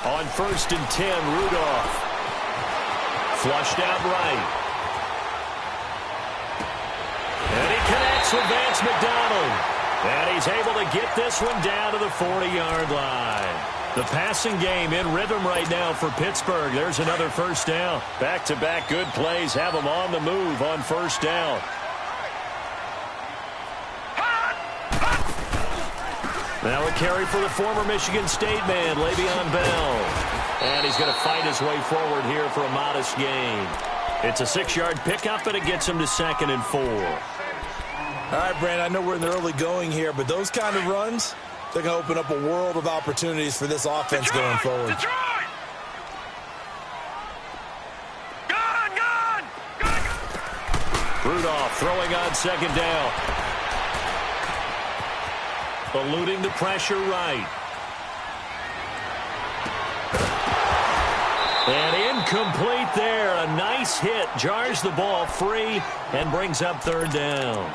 On 1st and 10, Rudolph. Flushed out right. And he connects with Vance McDonald. And he's able to get this one down to the 40-yard line. The passing game in rhythm right now for Pittsburgh. There's another first down. Back-to-back good plays have them on the move on first down. Now a carry for the former Michigan State man, Le'Veon Bell. And he's going to fight his way forward here for a modest gain. It's a 6-yard pickup, and it gets him to 2nd and 4. All right, Brandon, I know we're in the early going here, but those kind of runs, they're going to open up a world of opportunities for this offense going forward. Detroit! Gone! Rudolph throwing on 2nd down. Eluding the pressure right. And incomplete there. A nice hit. Jars the ball free and brings up 3rd down.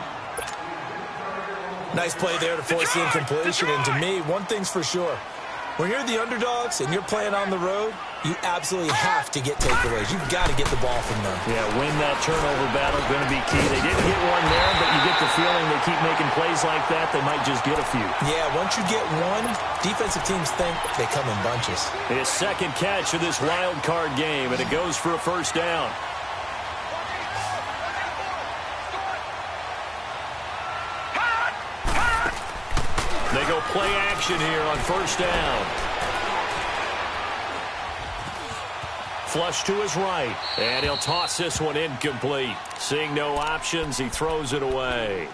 Nice play there to force the incompletion. And to me, one thing's for sure. When you're the underdogs and you're playing on the road, you absolutely have to get takeaways. You've got to get the ball from them. Yeah, win that turnover battle going to be key. They didn't get one there, but you get the feeling they keep making plays like that, they might just get a few. Yeah, once you get one, defensive teams think they come in bunches. His 2nd catch of this wild card game, and it goes for a first down. They go play action here on first down. Flush to his right, and he'll toss this one incomplete. Seeing no options, he throws it away.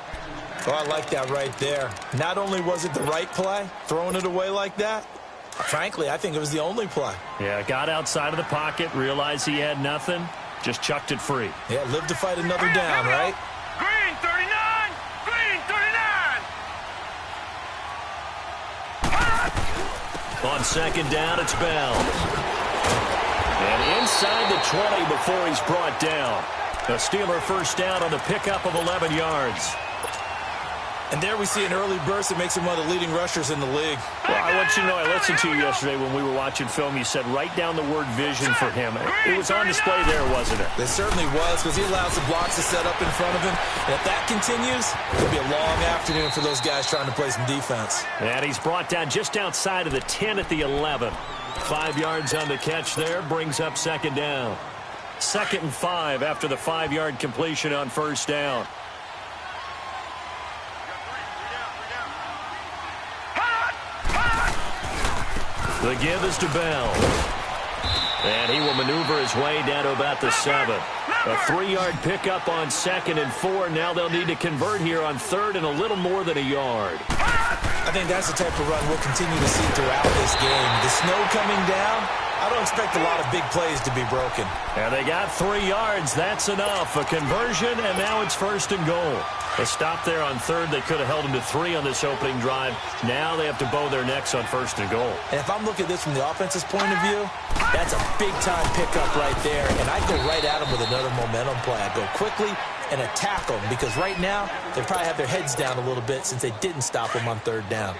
Oh, I like that right there. Not only was it the right play, throwing it away like that, frankly, I think it was the only play. Yeah, got outside of the pocket, realized he had nothing, just chucked it free. Yeah, live to fight another down, right? Green 39! Green 39! On 2nd down, it's Bell. And inside the 20 before he's brought down. A Steeler first down on the pickup of 11 yards. And there we see an early burst that makes him one of the leading rushers in the league. Well, I want you to know, I listened to you yesterday when we were watching film. You said write down the word vision for him. It was on display there, wasn't it? It certainly was, because he allows the blocks to set up in front of him. And if that continues, it'll be a long afternoon for those guys trying to play some defense. And he's brought down just outside of the 10 at the 11. 5 yards on the catch there, brings up 2nd down. 2nd and 5 after the 5-yard completion on first down. The give is to Bell. And he will maneuver his way down to about the 7. A 3-yard pickup on 2nd and 4. Now they'll need to convert here on 3rd and a little more than a yard. I think that's the type of run we'll continue to see throughout this game. The snow coming down, I don't expect a lot of big plays to be broken. And they got 3 yards. That's enough. A conversion, and now it's 1st and goal. A stop there on 3rd. They could have held him to 3 on this opening drive. Now they have to bow their necks on 1st and goal. And if I'm looking at this from the offense's point of view, that's a big-time pickup right there. And I'd go right at him with another momentum play. I'd go quickly and attack them, because right now they probably have their heads down a little bit since they didn't stop him on 3rd down.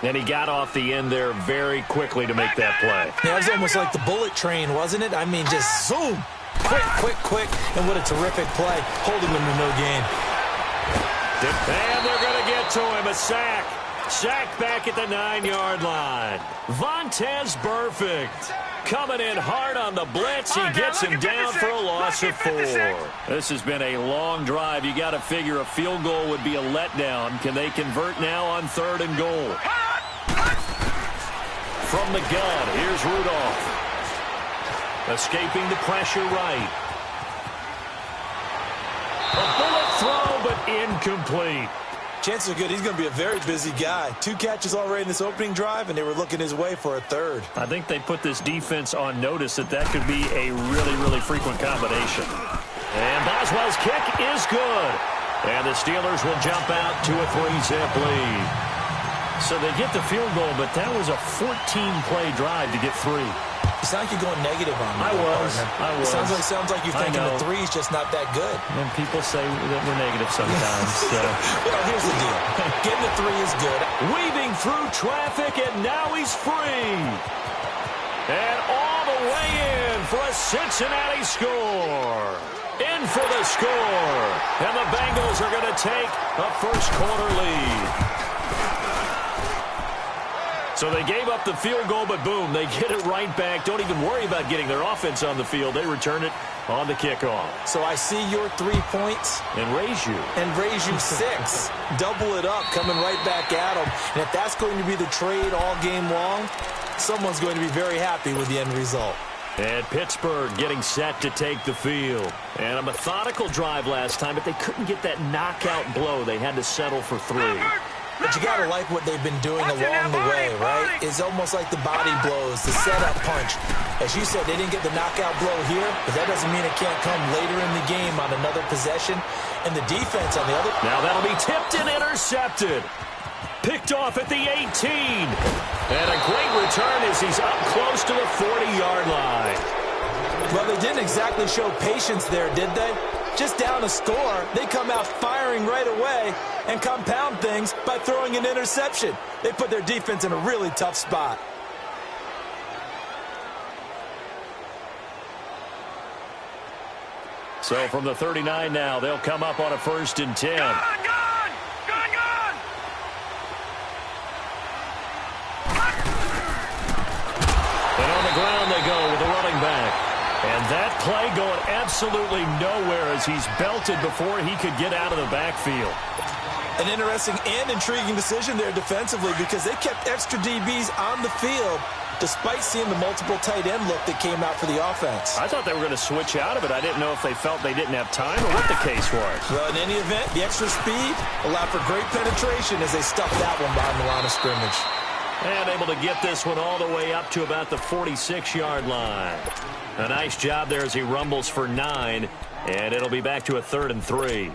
And he got off the end there very quickly to make that play. Yeah, it was almost like the bullet train, wasn't it? I mean, just zoom. Quick. And what a terrific play, holding them to no gain. And they're going to get to him. A sack. Sack back at the 9-yard line. Vontaze Burfict coming in hard on the blitz. He gets him down for a loss of 4. This has been a long drive. You got to figure a field goal would be a letdown. Can they convert now on 3rd and goal? From the gun, here's Rudolph. Escaping the pressure right. A bullet throw, but incomplete. Chances are good he's going to be a very busy guy. 2 catches already in this opening drive, and they were looking his way for a 3rd. I think they put this defense on notice that could be a really frequent combination. And Boswell's kick is good. And the Steelers will jump out to a 3-zip lead. So they get the field goal, but that was a 14-play drive to get 3. You sound like you're going negative on me. I was. It sounds like you're thinking the 3's just not that good. And people say that we're negative sometimes. So. Well, here's the deal. Getting the 3 is good. Weaving through traffic, and now he's free. for a Cincinnati score. In for the score. And the Bengals are going to take a first-quarter lead. So they gave up the field goal, but boom, they get it right back. Don't even worry about getting their offense on the field. They return it on the kickoff. So I see your 3 points. And raise you. And raise you 6. Double it up, coming right back at them. And if that's going to be the trade all game long, someone's going to be very happy with the end result. And Pittsburgh getting set to take the field. And a methodical drive last time, but they couldn't get that knockout blow. They had to settle for 3. But you got to like what they've been doing along the way, right? It's almost like the body blows, the setup punch. As you said, they didn't get the knockout blow here, but that doesn't mean it can't come later in the game on another possession. And the defense on the other... Now that'll be tipped and intercepted. Picked off at the 18. And a great return as he's up close to the 40-yard line. Well, they didn't exactly show patience there, did they? Just down a score, they come out firing right away and compound things by throwing an interception. They put their defense in a really tough spot. So from the 39 now, they'll come up on a 1st and 10. Gone! And on the ground they go with the running back. And that play going absolutely nowhere as he's belted before he could get out of the backfield. An interesting and intriguing decision there defensively because they kept extra DBs on the field despite seeing the multiple tight end look that came out for the offense. I thought they were going to switch out of it. I didn't know if they felt they didn't have time or what the case was. Well, in any event, the extra speed allowed for great penetration as they stuffed that one behind the line of scrimmage. And able to get this one all the way up to about the 46-yard line. A nice job there as he rumbles for 9, and it'll be back to a 3rd and 3.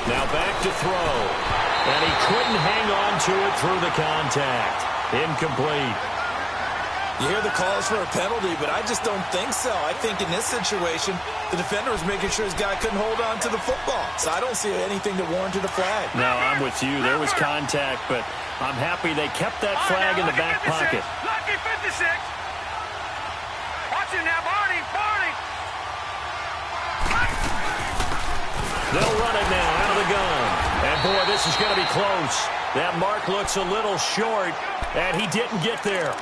Now back to throw. And he couldn't hang on to it through the contact. Incomplete. You hear the calls for a penalty, but I just don't think so. I think in this situation, the defender was making sure his guy couldn't hold on to the football. So I don't see anything that warranted a flag. No, I'm with you. There was contact, but I'm happy they kept that flag in the back pocket. Lucky 56. Watch it now, Barney. They'll run it now out of the gun. And, boy, this is going to be close. That mark looks a little short, and he didn't get there.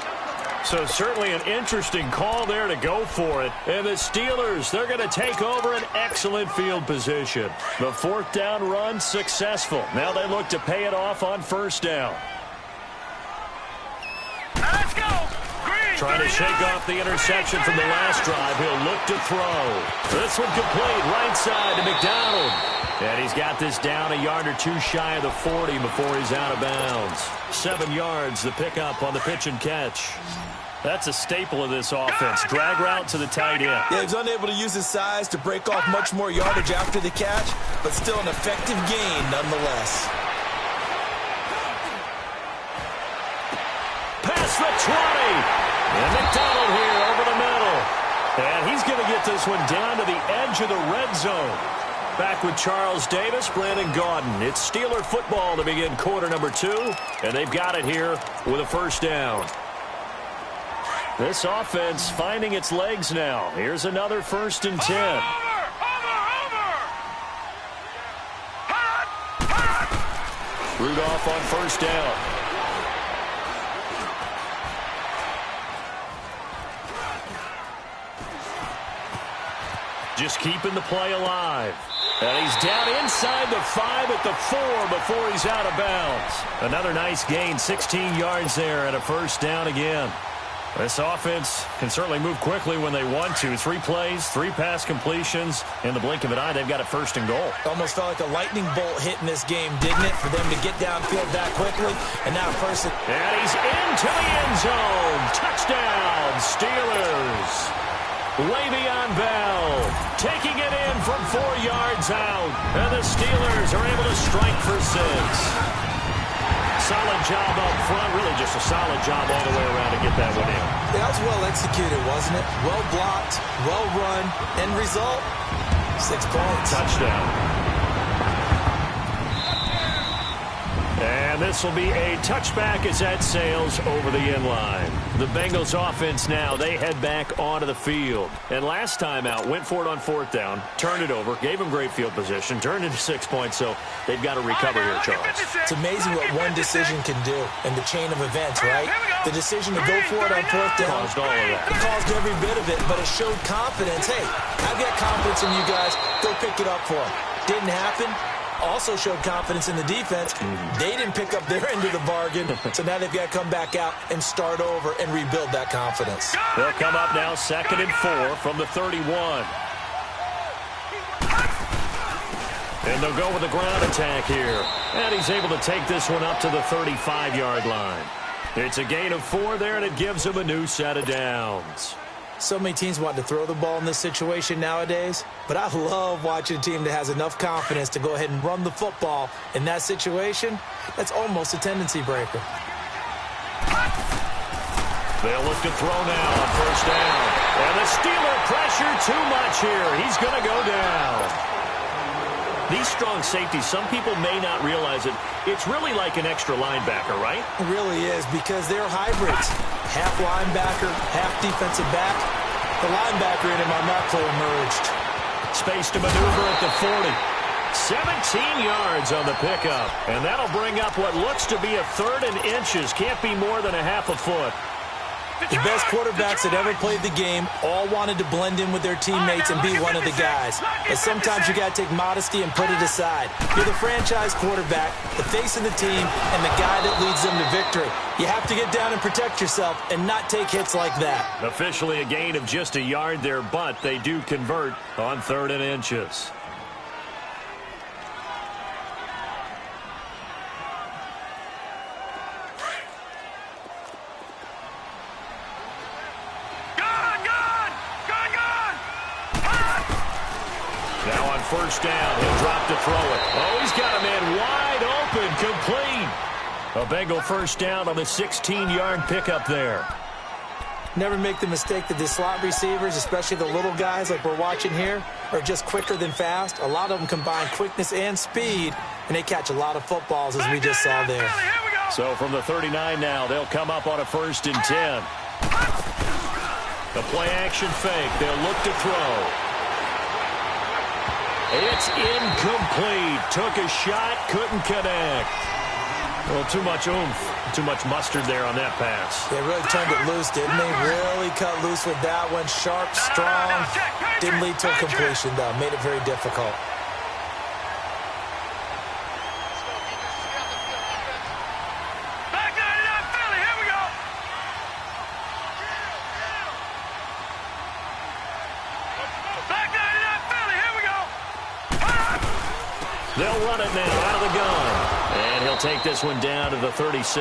So certainly an interesting call there to go for it. And the Steelers, they're going to take over an excellent field position. The 4th down run successful. Now they look to pay it off on 1st down. Let's go. Green, Trying to shake off the interception from the last drive. He'll look to throw. This one complete right side to McDonald. And he's got this down a yard or 2 shy of the 40 before he's out of bounds. 7 yards, the pickup on the pitch and catch. That's a staple of this offense. Drag route to the tight end. Yeah, he's unable to use his size to break off much more yardage after the catch, but still an effective gain nonetheless. Past the 20. And McDonald here over the middle. And he's going to get this one down to the edge of the red zone. Back with Charles Davis, Brandon Gaudin. It's Steeler football to begin quarter number 2. And they've got it here with a 1st down. This offense finding its legs now. Here's another 1st and 10. Over. Rudolph on 1st down. Just keeping the play alive. And he's down inside the 5 at the 4 before he's out of bounds. Another nice gain, 16 yards there and a 1st down again. This offense can certainly move quickly when they want to. 3 plays, 3 pass completions. In the blink of an eye, they've got a 1st and goal. Almost felt like a lightning bolt hit in this game, didn't it? For them to get downfield that quickly. And now 1st. And he's into the end zone. Touchdown, Steelers. Le'Veon Bell taking it in from 4 yards out. And the Steelers are able to strike for 6. Solid job up front, really just a solid job all the way around to get that one in. That was well executed, wasn't it? Well blocked, well run, end result, 6 points. Touchdown. And this will be a touchback as that sails over the inline. The Bengals offense now, they head back onto the field. And last time out, went for it on 4th down, turned it over, gave them great field position, turned into 6 points, so they've got to recover here, Charles. It's amazing what one decision can do in the chain of events, right? The decision to go for it on 4th down Caused all of that. It caused every bit of it, but it showed confidence. Hey, I've got confidence in you guys. Go pick it up for them. Didn't happen. Also showed confidence in the defense. They didn't pick up their end of the bargain, so now they've got to come back out and start over and rebuild that confidence. They'll come up now 2nd and 4 from the 31. And they'll go with the ground attack here. And he's able to take this one up to the 35-yard line. It's a gain of 4 there, and it gives him a new set of downs. So many teams want to throw the ball in this situation nowadays, but I love watching a team that has enough confidence to go ahead and run the football in that situation. That's almost a tendency breaker. They'll look to throw now on 1st down. And the Steeler pressure too much here. He's going to go down. These strong safeties, some people may not realize it. It's really like an extra linebacker, right? It really is, because they're hybrids. Half linebacker, half defensive back. The linebacker in him on that play emerged. Space to maneuver at the 40. 17 yards on the pickup. And that'll bring up what looks to be a 3rd and inches. Can't be more than a half a foot. The best quarterbacks that ever played the game all wanted to blend in with their teammates and be one of the guys. And sometimes you got to take modesty and put it aside. You're the franchise quarterback, the face of the team, and the guy that leads them to victory. You have to get down and protect yourself and not take hits like that. Officially a gain of just a yard there, but they do convert on 3rd and inches. Now on 1st down, he'll drop to throw it. Oh, he's got a man wide open, complete. A Bengal 1st down on the 16-yard pickup there. Never make the mistake that the slot receivers, especially the little guys like we're watching here, are just quicker than fast. A lot of them combine quickness and speed, and they catch a lot of footballs, as we just saw there. So from the 39 now, they'll come up on a 1st and 10. The play-action fake. They'll look to throw. It's incomplete. Took a shot, couldn't connect. Well, too much oomph, too much mustard there on that pass. They really turned it loose, didn't they? Really cut loose with that one. Sharp, strong. Didn't lead to a completion, though. Made it very difficult. They'll run it now out of the gun. And he'll take this one down to the 36.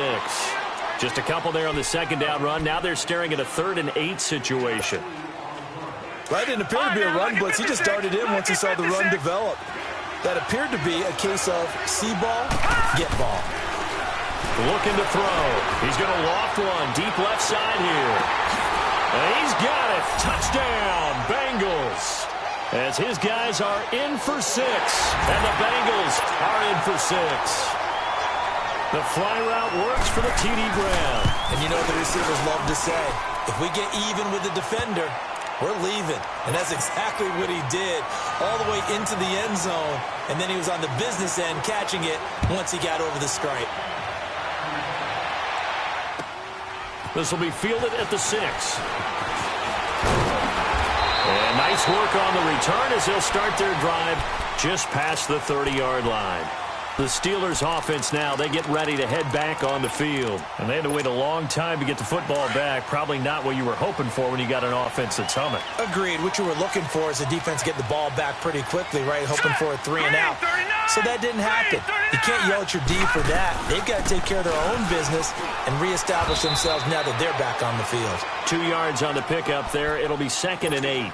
Just a couple there on the 2nd down run. Now they're staring at a 3rd and 8 situation. That didn't appear to be a run blitz. He just darted in once he saw the run develop. That appeared to be a case of see ball, get ball. Looking to throw. He's going to loft one deep left side here. And he's got it. Touchdown, Bengals. As his guys are in for 6. And the Bengals are in for 6. The fly route works for the TD Brown. And you know what the receivers love to say? If we get even with the defender, we're leaving. And that's exactly what he did, all the way into the end zone. And then he was on the business end catching it once he got over the stripe. This will be fielded at the 6. And nice work on the return as they'll start their drive just past the 30-yard line. The Steelers offense now, they get ready to head back on the field. And they had to wait a long time to get the football back. Probably not what you were hoping for when you got an offense that's humming. Agreed. What you were looking for is the defense get the ball back pretty quickly, right? Hoping for a 3 and out. So that didn't happen. You can't yell at your D for that. They've got to take care of their own business and reestablish themselves now that they're back on the field. 2 yards on the pickup there. It'll be 2nd and 8.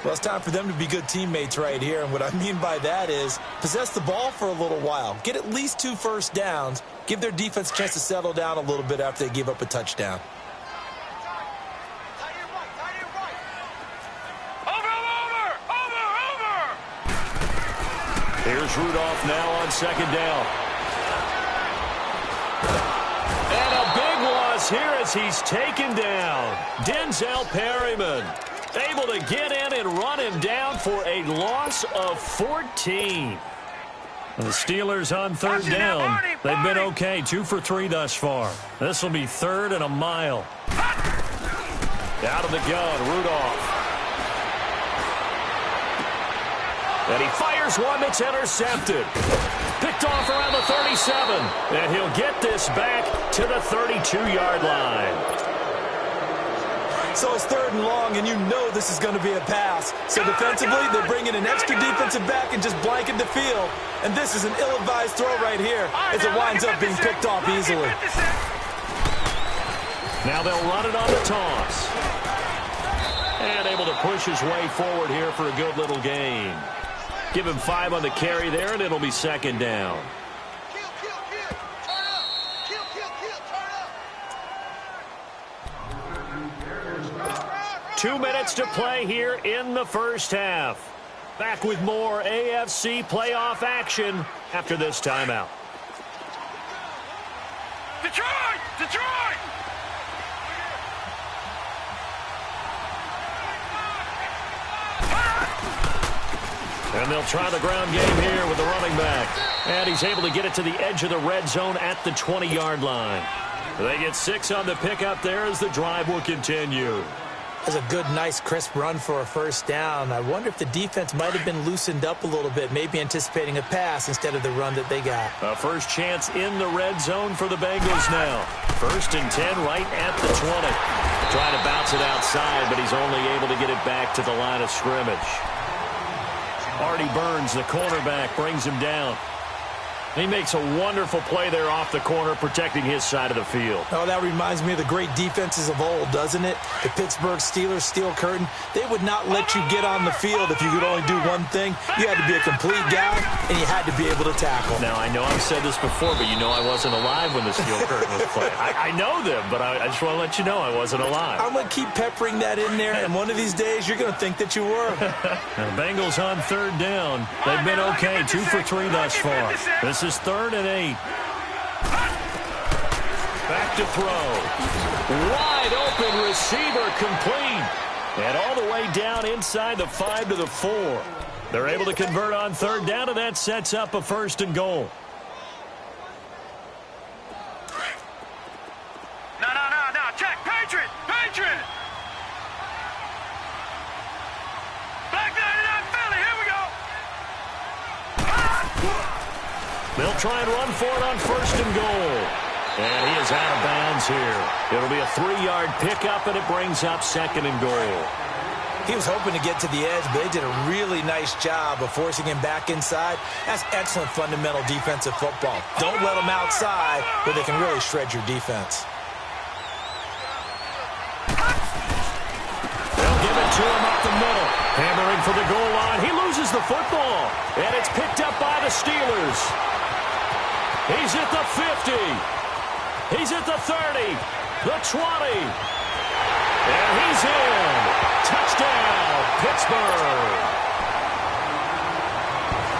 Well, it's time for them to be good teammates right here. And what I mean by that is possess the ball for a little while. Get at least 2 first downs. Give their defense a chance to settle down a little bit after they give up a touchdown. Here's Rudolph now on second down. And a big loss here as he's taken down. Denzel Perryman able to get in and run him down for a loss of 14. The Steelers on third down. They've been okay, 2 for 3 thus far. This will be third and a mile. Out of the gun, Rudolph. And he fires one that's intercepted. Picked off around the 37. And he'll get this back to the 32-yard line. So it's third and long, and you know this is going to be a pass. So defensively, they're bringing an extra defensive back and just blanking the field. And this is an ill-advised throw right here as it winds up being picked off easily. Now they'll run it on the toss. And able to push his way forward here for a good little gain. Give him 5 on the carry there, and it'll be second down. 2 minutes to play here in the first half. Back with more AFC playoff action after this timeout. Detroit! Detroit! And they'll try the ground game here with the running back. And he's able to get it to the edge of the red zone at the 20-yard line. They get 6 on the pickup there as the drive will continue. That's a good, nice, crisp run for a first down. I wonder if the defense might have been loosened up a little bit, maybe anticipating a pass instead of the run that they got. A first chance in the red zone for the Bengals now. 1st and 10 right at the 20. Trying to bounce it outside, but he's only able to get it back to the line of scrimmage. Artie Burns, the cornerback, brings him down. He makes a wonderful play there off the corner, protecting his side of the field. Oh, that reminds me of the great defenses of old, doesn't it? The Pittsburgh Steelers, steel curtain. They would not let you get on the field if you could only do one thing. You had to be a complete guy, and you had to be able to tackle. Now, I know I've said this before, but you know I wasn't alive when the steel curtain was played. I know them, but I just want to let you know I wasn't alive. I'm going to keep peppering that in there, and one of these days you're going to think that you were. The Bengals on third down. They've been okay, 2 for 3 thus far. This is 3rd and 8. Back to throw. Wide open receiver complete. And all the way down inside the 5 to the 4. They're able to convert on third down, and that sets up a 1st and goal. No. Check. Patriot. Back 99 Philly. Here we go. They'll try and run for it on 1st and goal. And he is out of bounds here. It'll be a 3-yard pickup, and it brings up 2nd and goal. He was hoping to get to the edge, but they did a really nice job of forcing him back inside. That's excellent fundamental defensive football. Don't let them outside where they can really shred your defense. They'll give it to him up the middle. Hammering for the goal line. He loses the football. And it's picked up by the Steelers. He's at the 50. He's at the 30. The 20. And he's in. Touchdown, Pittsburgh.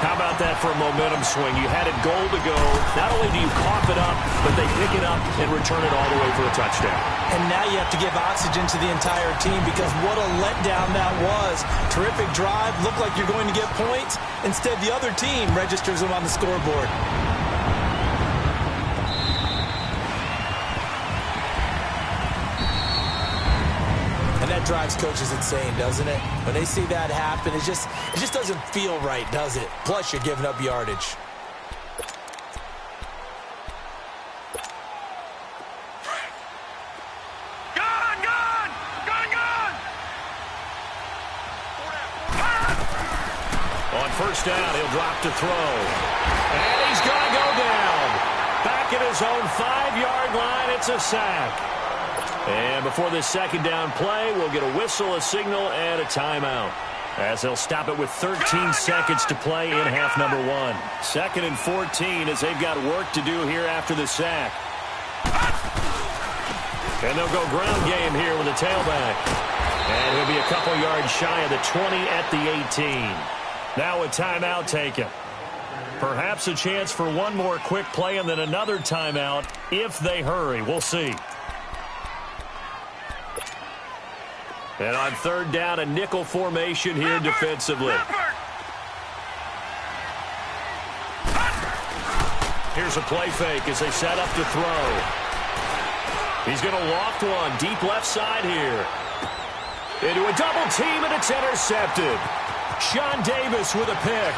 How about that for a momentum swing? You had it goal to go. Not only do you cough it up, but they pick it up and return it all the way for a touchdown. And now you have to give oxygen to the entire team because what a letdown that was. Terrific drive. Looked like you're going to get points. Instead, the other team registers them on the scoreboard. And that drives coaches insane, doesn't it? When they see that happen, it just doesn't feel right, does it? Plus, you're giving up yardage. On 1st down, he'll drop to throw. And he's going to go down. Back at his own 5-yard line, it's a sack. And before this 2nd down play, we'll get a whistle, a signal, and a timeout. As they'll stop it with 13 seconds to play in half number 1. 2nd and 14 as they've got work to do here after the sack. And they'll go ground game here with a tailback. And he'll be a couple yards shy of the 20 at the 18. Now a timeout taken. Perhaps a chance for one more quick play and then another timeout if they hurry. We'll see. And on third down, a nickel formation here defensively. Here's a play fake as they set up to throw. He's going to loft one deep left side here. Into a double team, and it's intercepted. Sean Davis with a pick.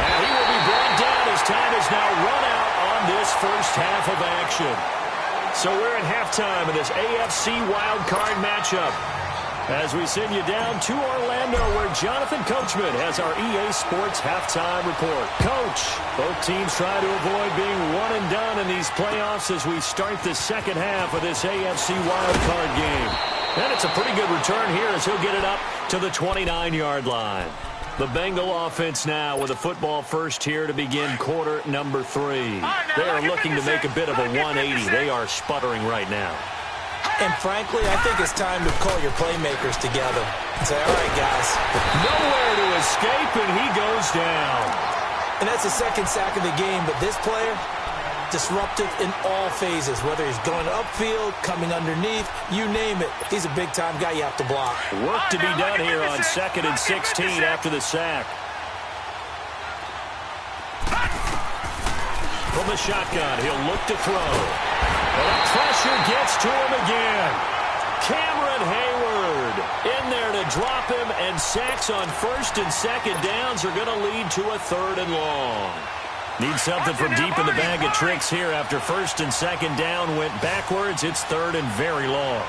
And he will be brought down as time is now run out on this first half of action. So we're at halftime in this AFC wildcard matchup as we send you down to Orlando where Jonathan Coachman has our EA Sports halftime report. Coach, both teams try to avoid being one and done in these playoffs as we start the second half of this AFC wildcard game. And it's a pretty good return here as he'll get it up to the 29-yard line. The Bengal offense now with a football first here to begin quarter number 3. They are looking to make a bit of a 180. They are sputtering right now. And frankly, I think it's time to call your playmakers together and say, all right, guys. Nowhere to escape, and he goes down. And that's the second sack of the game, but this player, disruptive in all phases, whether he's going upfield, coming underneath, you name it. He's a big-time guy you have to block. Work to be done here on 2nd and 16 after the sack. From the shotgun, he'll look to throw. And the pressure gets to him again. Cameron Hayward in there to drop him, and sacks on first and second downs are going to lead to a third and long. Need something from deep in the bag of tricks here after first and second down went backwards. It's third and very long.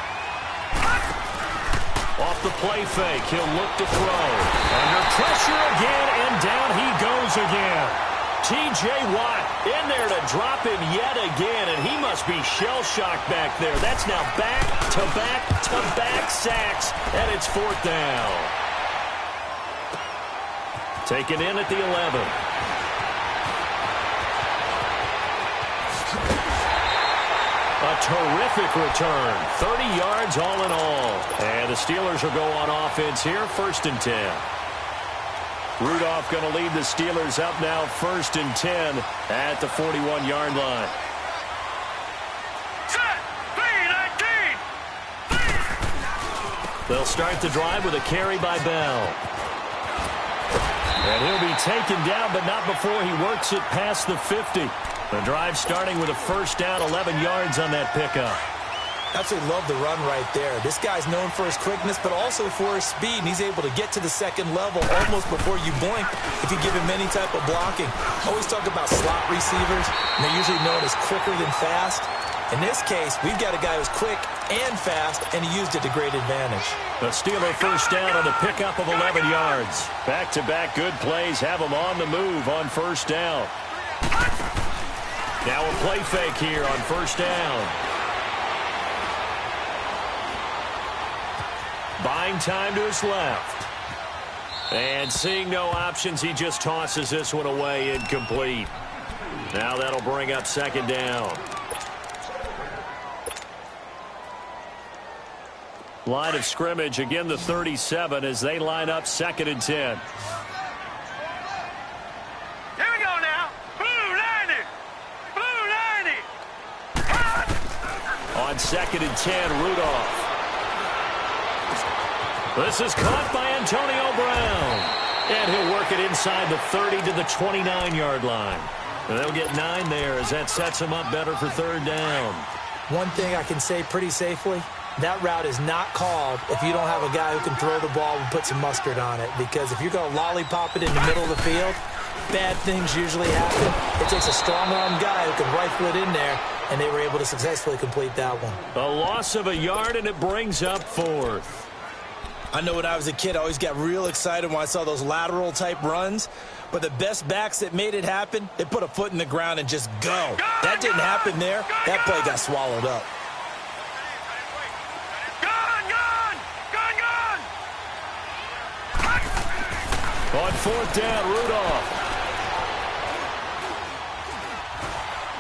Off the play fake, he'll look to throw. Under pressure again, and down he goes again. T.J. Watt in there to drop him yet again, and he must be shell-shocked back there. That's now back-to-back-to-back sacks, and it's fourth down. Taken in at the 11. A terrific return. 30 yards all in all. And the Steelers will go on offense here, 1st and 10. Rudolph going to lead the Steelers up now, 1st and 10 at the 41-yard line. Set. B-19. They'll start the drive with a carry by Bell. And he'll be taken down, but not before he works it past the 50. The drive starting with a first down, 11 yards on that pickup. Absolutely love the run right there. This guy's known for his quickness, but also for his speed, and he's able to get to the second level almost before you blink if you give him any type of blocking. Always talk about slot receivers, and they're usually known as quicker than fast. In this case, we've got a guy who's quick and fast, and he used it to great advantage. The Steeler first down on the pickup of 11 yards. Back-to-back good plays have him on the move on first down. Now a play fake here on first down. Buying time to his left. And seeing no options, he just tosses this one away incomplete. Now that'll bring up second down. Line of scrimmage, again the 37 as they line up 2nd and 10. Here we go now. Blue 90. Blue 90. On 2nd and 10, Rudolph. This is caught by Antonio Brown. And he'll work it inside the 30 to the 29-yard line. And they'll get 9 there as that sets him up better for third down. One thing I can say pretty safely, that route is not called if you don't have a guy who can throw the ball and put some mustard on it. Because if you're going to lollipop it in the middle of the field, bad things usually happen. It takes a strong-arm guy who can rifle it in there, and they were able to successfully complete that one. A loss of a yard, and it brings up 4th. I know when I was a kid, I always got real excited when I saw those lateral-type runs. But the best backs that made it happen, they put a foot in the ground and just go. That didn't happen there. That play got swallowed up. On fourth down, Rudolph.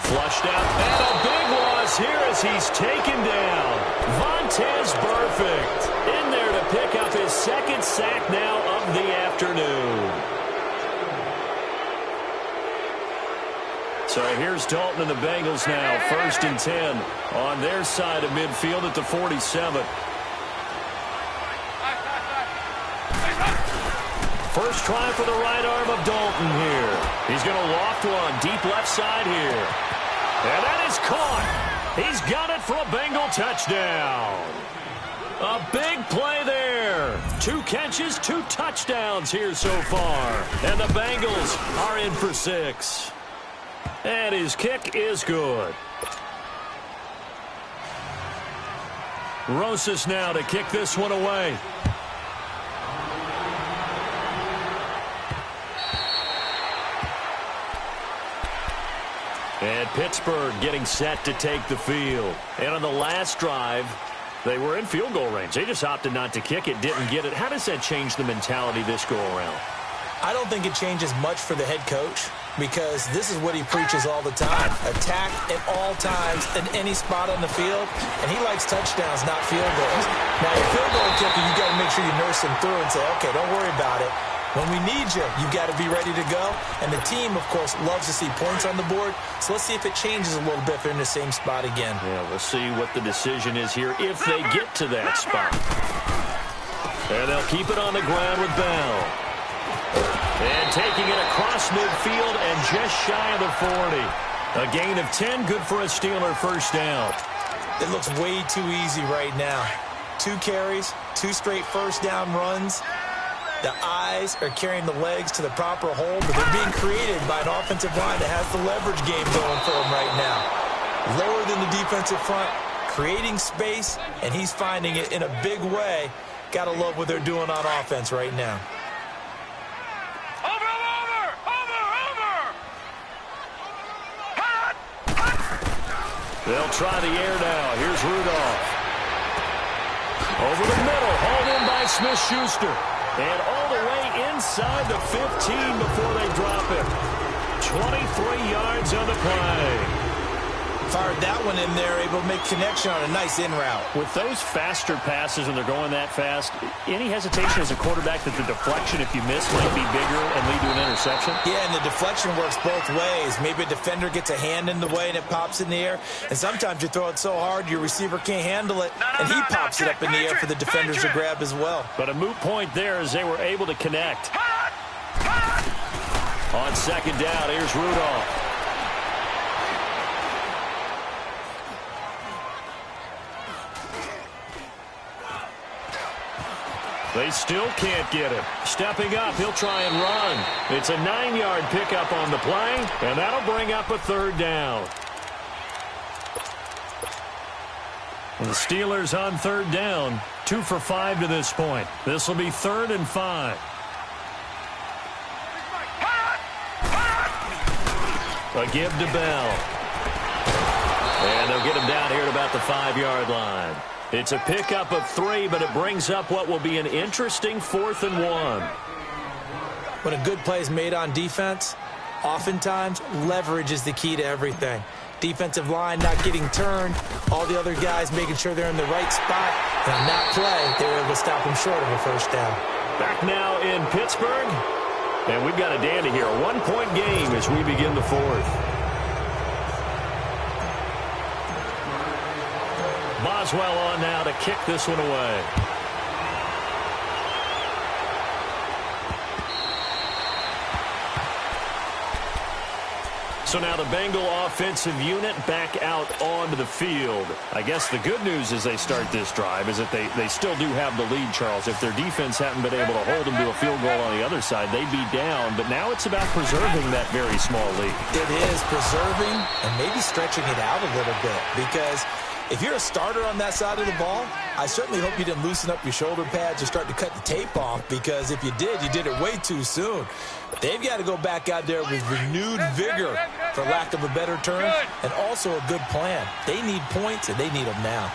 Flushed out, and a big loss here as he's taken down. Vontez Burfict in there to to pick up his second sack now of the afternoon. So here's Dalton and the Bengals now, 1st and 10 on their side of midfield at the 47. First try for the right arm of Dalton here. He's going to loft one deep left side here. And that is caught. He's got it for a Bengal touchdown. A big play there. 2 catches, 2 touchdowns here so far. And the Bengals are in for 6. And his kick is good. Rosas now to kick this one away. And Pittsburgh getting set to take the field. And on the last drive, they were in field goal range. They just opted not to kick it, didn't get it. How does that change the mentality this go around? I don't think it changes much for the head coach because this is what he preaches all the time. Attack at all times in any spot on the field, and he likes touchdowns, not field goals. Now, your field goal kicker, you got to make sure you nurse him through and say, okay, don't worry about it. When we need you, you've got to be ready to go. And the team, of course, loves to see points on the board. So let's see if it changes a little bit if they're in the same spot again. Yeah, we'll see what the decision is here if they get to that spot. And they'll keep it on the ground with Bell. And taking it across midfield and just shy of the 40. A gain of 10, good for a Steeler first down. It looks way too easy right now. 2 carries, 2 straight first down runs. The eyes are carrying the legs to the proper hole, but they're being created by an offensive line that has the leverage game going for them right now. Lower than the defensive front, creating space, and he's finding it in a big way. Got to love what they're doing on offense right now. They'll try the air now. Here's Rudolph. Over the middle, hauled in by Smith-Schuster. And all the way inside the 15 before they drop it. 23 yards on the play. Fired that one in there, able to make connection on a nice in route. With those faster passes and they're going that fast, any hesitation as a quarterback that the deflection, if you miss, might be bigger and lead to an interception? Yeah, and the deflection works both ways. Maybe a defender gets a hand in the way and it pops in the air. And sometimes you throw it so hard your receiver can't handle it, and he pops it up in the air for the defenders to grab as well. But a moot point there as they were able to connect. On second down, here's Rudolph. They still can't get him. Stepping up, he'll try and run. It's a 9-yard pickup on the play, and that'll bring up a 3rd down. And the Steelers on 3rd down, 2 for 5 to this point. This will be 3rd and 5. A give to Bell. And they'll get him down here at about the 5-yard line. It's a pickup of 3, but it brings up what will be an interesting 4th and 1. When a good play is made on defense, oftentimes leverage is the key to everything. Defensive line not getting turned, all the other guys making sure they're in the right spot. And on that play, they were able to stop them short of a first down. Back now in Pittsburgh, and we've got a dandy here. A 1-point game as we begin the 4th. Boswell on now to kick this one away. So now the Bengal offensive unit back out onto the field. I guess the good news as they start this drive is that they still do have the lead, Charles. If their defense hadn't been able to hold them to a field goal on the other side, they'd be down. But now it's about preserving that very small lead. It is preserving and maybe stretching it out a little bit, because if you're a starter on that side of the ball, I certainly hope you didn't loosen up your shoulder pads or start to cut the tape off, because if you did it way too soon. They've got to go back out there with renewed vigor, for lack of a better term, and also a good plan. They need points, and they need them now.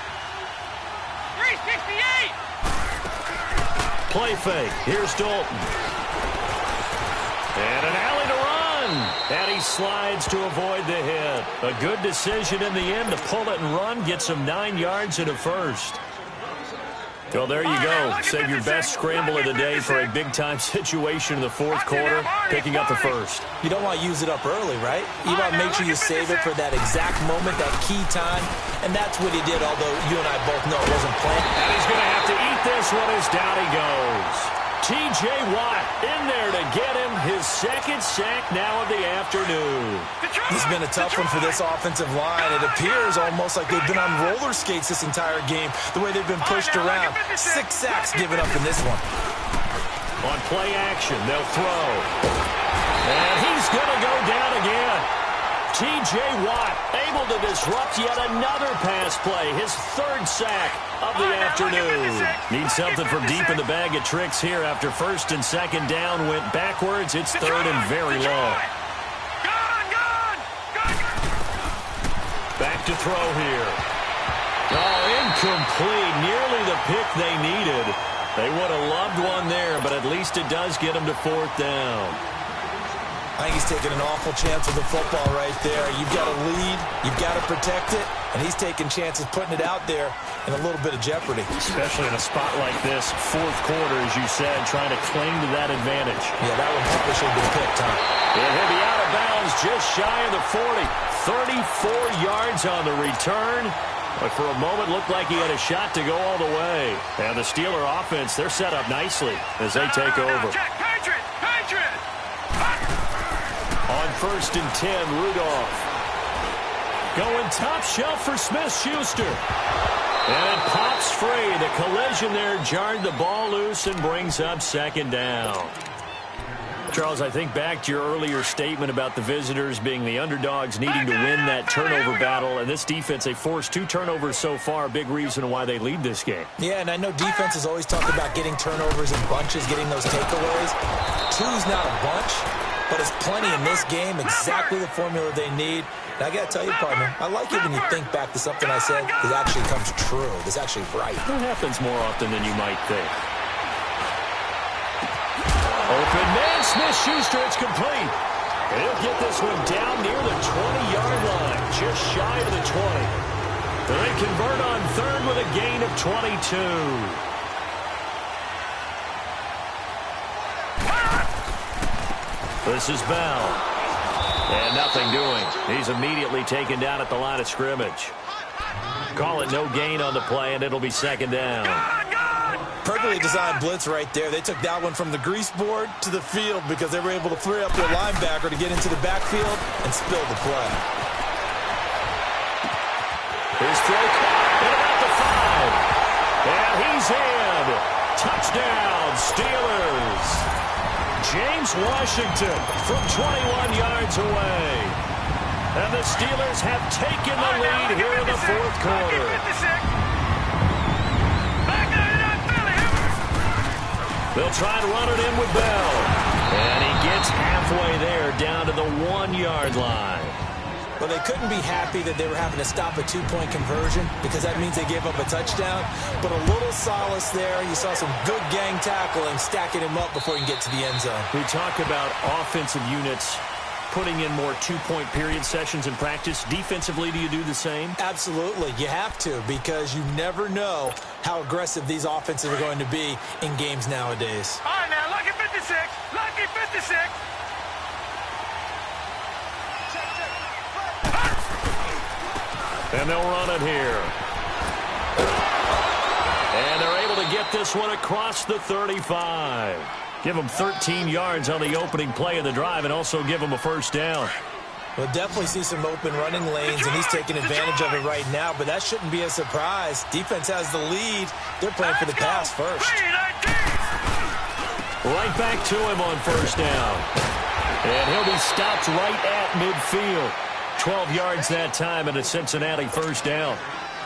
368! Play fake. Here's Dalton. And an alley to run. And he slides to avoid the hit. A good decision in the end to pull it and run. Gets him 9 yards and a first. Well, there you go. Save your best scramble of the day for a big-time situation in the fourth quarter, picking up the first. You don't want to use it up early, right? You want to make sure you save it for that exact moment, that key time, and that's what he did, although you and I both know it wasn't planned. And he's going to have to eat this one as down he goes. T.J. Watt in there to get him his second sack now of the afternoon. This has been a tough one for this offensive line. It appears almost like they've been on roller skates this entire game, the way they've been pushed around. 6 sacks given up in this one. On play action, they'll throw. And he's going to go down again. T.J. Watt able to disrupt yet another pass play, his 3rd sack of the afternoon. Need something from deep in the bag of tricks here after 1st and 2nd down went backwards. It's 3rd and very long. Back to throw here. Oh, incomplete. Nearly the pick they needed. They would have loved one there, but at least it does get them to 4th down. I think he's taking an awful chance with the football right there. You've got to lead, you've got to protect it, and he's taking chances putting it out there in a little bit of jeopardy. Especially in a spot like this, 4th quarter, as you said, trying to cling to that advantage. Yeah, that one probably should have been picked, huh? He'll be out of bounds just shy of the 40. 34 yards on the return. But for a moment, looked like he had a shot to go all the way. And the Steeler offense, they're set up nicely as they take over. On 1st and 10, Rudolph. Going top shelf for Smith-Schuster. And it pops free. The collision there jarred the ball loose and brings up 2nd down. Charles, I think back to your earlier statement about the visitors being the underdogs needing to win that turnover battle. And this defense, they forced 2 turnovers so far, a big reason why they lead this game. Yeah, and I know defenses always talk about getting turnovers in bunches, getting those takeaways. 2's not a bunch, but it's plenty in this game, exactly the formula they need. And I got to tell you, partner, I like it when you think back to something I said that actually comes true. That's actually right. That happens more often than you might think. Open man, Smith-Schuster, it's complete. And he'll get this one down near the 20-yard line, just shy of the 20. And they convert on 3rd with a gain of 22. This is Bell. And nothing doing. He's immediately taken down at the line of scrimmage. Call it no gain on the play, and it'll be 2nd down. Perfectly designed blitz right there. They took that one from the grease board to the field because they were able to free up their linebacker to get into the backfield and spill the play. Here's throw caught at about the 5. And he's in. Touchdown, Steelers. James Washington from 21 yards away. And the Steelers have taken the lead here in the 4th quarter. They'll try and run it in with Bell. And he gets halfway there down to the 1-yard line. Well, they couldn't be happy that they were having to stop a 2-point conversion because that means they gave up a touchdown. But a little solace there. You saw some good gang tackling, stacking him up before he can get to the end zone. We talk about offensive units putting in more 2-point period sessions in practice. Defensively, do you do the same? Absolutely. You have to because you never know how aggressive these offenses are going to be in games nowadays. All right, now, lucky 56. Lucky 56. And they'll run it here. And they're able to get this one across the 35. Give them 13 yards on the opening play of the drive and also give them a 1st down. We'll definitely see some open running lanes, and he's taking advantage of it right now, but that shouldn't be a surprise. Defense has the lead. They're playing for the pass first. Right back to him on 1st down. And he'll be stopped right at midfield. 12 yards that time and a Cincinnati 1st down.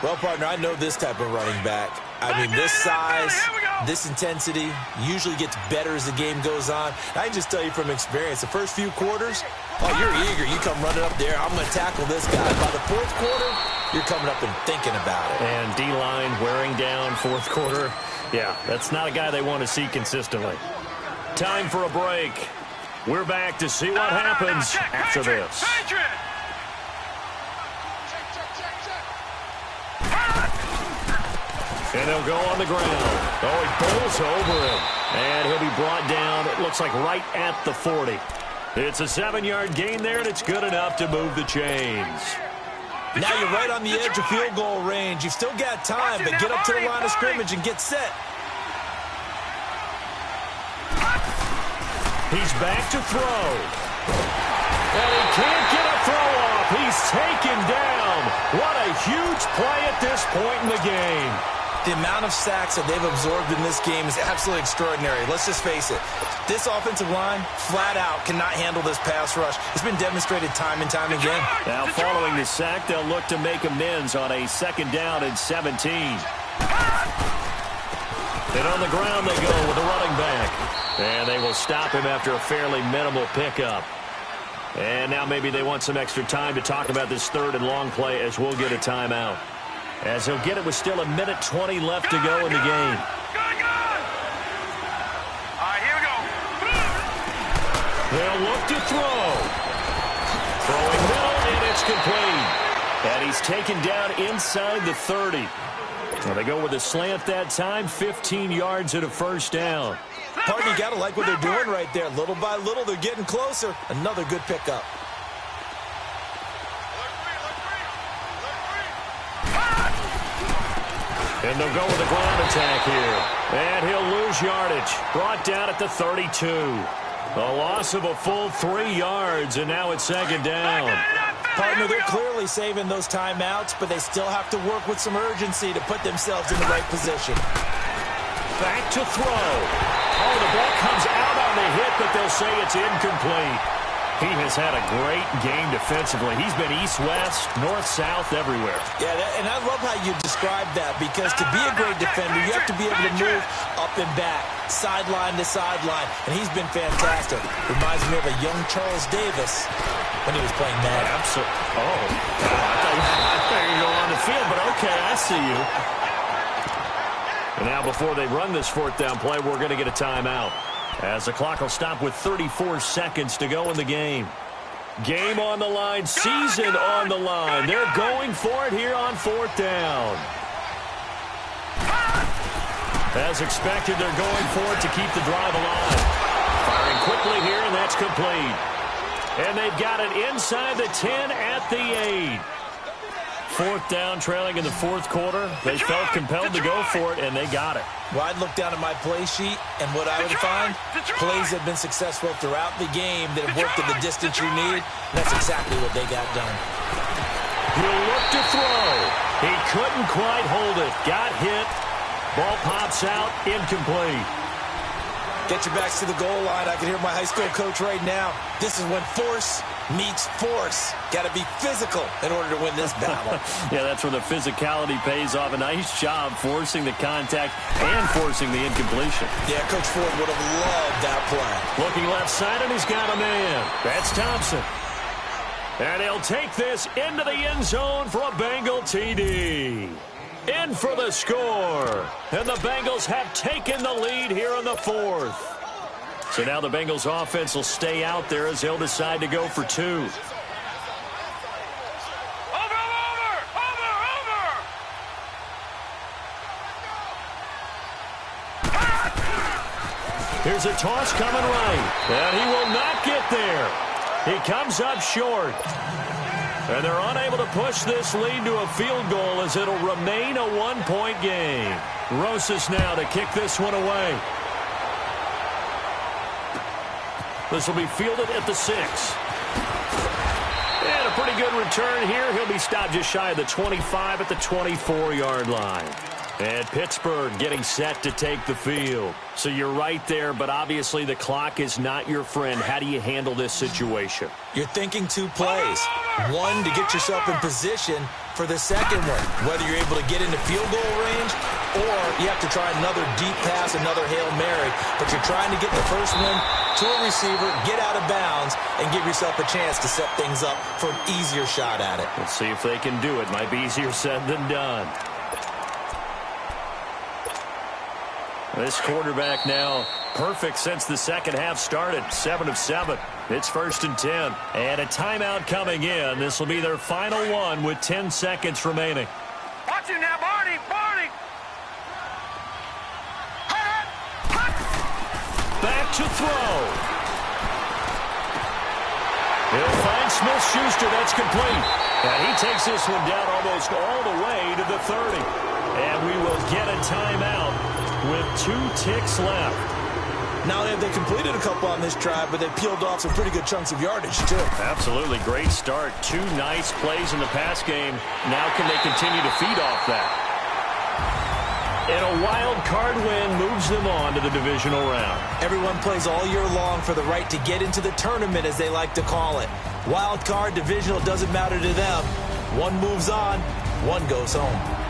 Well, partner, I know this type of running back. I mean, this size, this intensity usually gets better as the game goes on. I can just tell you from experience, the first few quarters, oh, you're eager. You come running up there. I'm going to tackle this guy. By the 4th quarter, you're coming up and thinking about it. And D-line wearing down 4th quarter. Yeah, that's not a guy they want to see consistently. Time for a break. We're back to see what happens after this. And they'll go on the ground. Oh, he bowls over him. And he'll be brought down, it looks like right at the 40. It's a 7-yard gain there, and it's good enough to move the chains. Now you're right on the edge of field goal range. You've still got time, but get up to the line of scrimmage and get set. He's back to throw. And he can't get a throw off. He's taken down. What a huge play at this point in the game. The amount of sacks that they've absorbed in this game is absolutely extraordinary. Let's just face it. This offensive line, flat out, cannot handle this pass rush. It's been demonstrated time and time again. Now, following the sack, they'll look to make amends on a 2nd down and 17. And on the ground they go with the running back. And they will stop him after a fairly minimal pickup. And now maybe they want some extra time to talk about this 3rd and long play as we'll get a timeout. As he'll get it with still 1:20 left to go in the game. All right, here we go. They'll look to throw. Throwing middle, and it's complete. And he's taken down inside the 30. Well, they go with a slant that time, 15 yards and a 1st down. Partner, you got to like what they're doing right there. Little by little, they're getting closer. Another good pickup. And they'll go with a ground attack here. And he'll lose yardage. Brought down at the 32. A loss of a full 3 yards, and now it's 2nd down. Partner, they're clearly saving those timeouts, but they still have to work with some urgency to put themselves in the right position. Back to throw. Oh, the ball comes out on the hit, but they'll say it's incomplete. He has had a great game defensively. He's been east-west, north-south, everywhere. Yeah, and I love how you describe that, because to be a great defender, you have to be able to move up and back, sideline to sideline, and he's been fantastic. Reminds me of a young Charles Davis when he was playing Madden. Absolutely. Oh, I thought you were going on the field, but okay, I see you. And now before they run this 4th down play, we're going to get a timeout, as the clock will stop with 34 seconds to go in the game. Game on the line, season on the line. They're going for it here on 4th down. As expected, they're going for it to keep the drive alive. Firing quickly here, and that's complete. And they've got it inside the 10 at the 8. 4th down, trailing in the 4th quarter. They felt compelled to go for it, and they got it. Well, I'd look down at my play sheet, and what I would find, plays that have been successful throughout the game that have worked at the distance you need. That's exactly what they got done. He'll look to throw. He couldn't quite hold it. Got hit. Ball pops out, incomplete. Get your backs to the goal line. I can hear my high school coach right now. This is when force meets force. Got to be physical in order to win this battle. Yeah, that's where the physicality pays off. A nice job forcing the contact and forcing the incompletion. Yeah, Coach Ford would have loved that play. Looking left side, and he's got a man. That's Thompson. And he'll take this into the end zone for a Bengal TD. In for the score. And the Bengals have taken the lead here in the 4th. So now the Bengals offense will stay out there as they'll decide to go for 2. Over! Here's a toss coming right. And he will not get there. He comes up short. And they're unable to push this lead to a field goal as it'll remain a 1-point game. Rosas now to kick this one away. This will be fielded at the 6. And a pretty good return here. He'll be stopped just shy of the 25 at the 24-yard line. And Pittsburgh getting set to take the field. So you're right there, but obviously the clock is not your friend. How do you handle this situation? You're thinking 2 plays. One, to get yourself in position for the second one, whether you're able to get into field goal range or you have to try another deep pass, another Hail Mary. But you're trying to get the first one to a receiver, get out of bounds, and give yourself a chance to set things up for an easier shot at it. Let's see if they can do it. Might be easier said than done. This quarterback now perfect since the second half started. 7 of 7. It's 1st and 10. And a timeout coming in. This will be their final one with 10 seconds remaining. Watch it now, Barney! Barney! back to throw. He'll find Smith-Schuster. That's complete. And he takes this one down almost all the way to the 30. And we will get a timeout with 2 ticks left. Not only have they completed a couple on this drive, but they peeled off some pretty good chunks of yardage, too. Absolutely. Great start. 2 nice plays in the pass game. Now can they continue to feed off that? And a wild card win moves them on to the divisional round. Everyone plays all year long for the right to get into the tournament, as they like to call it. Wild card, divisional, doesn't matter to them. One moves on, one goes home.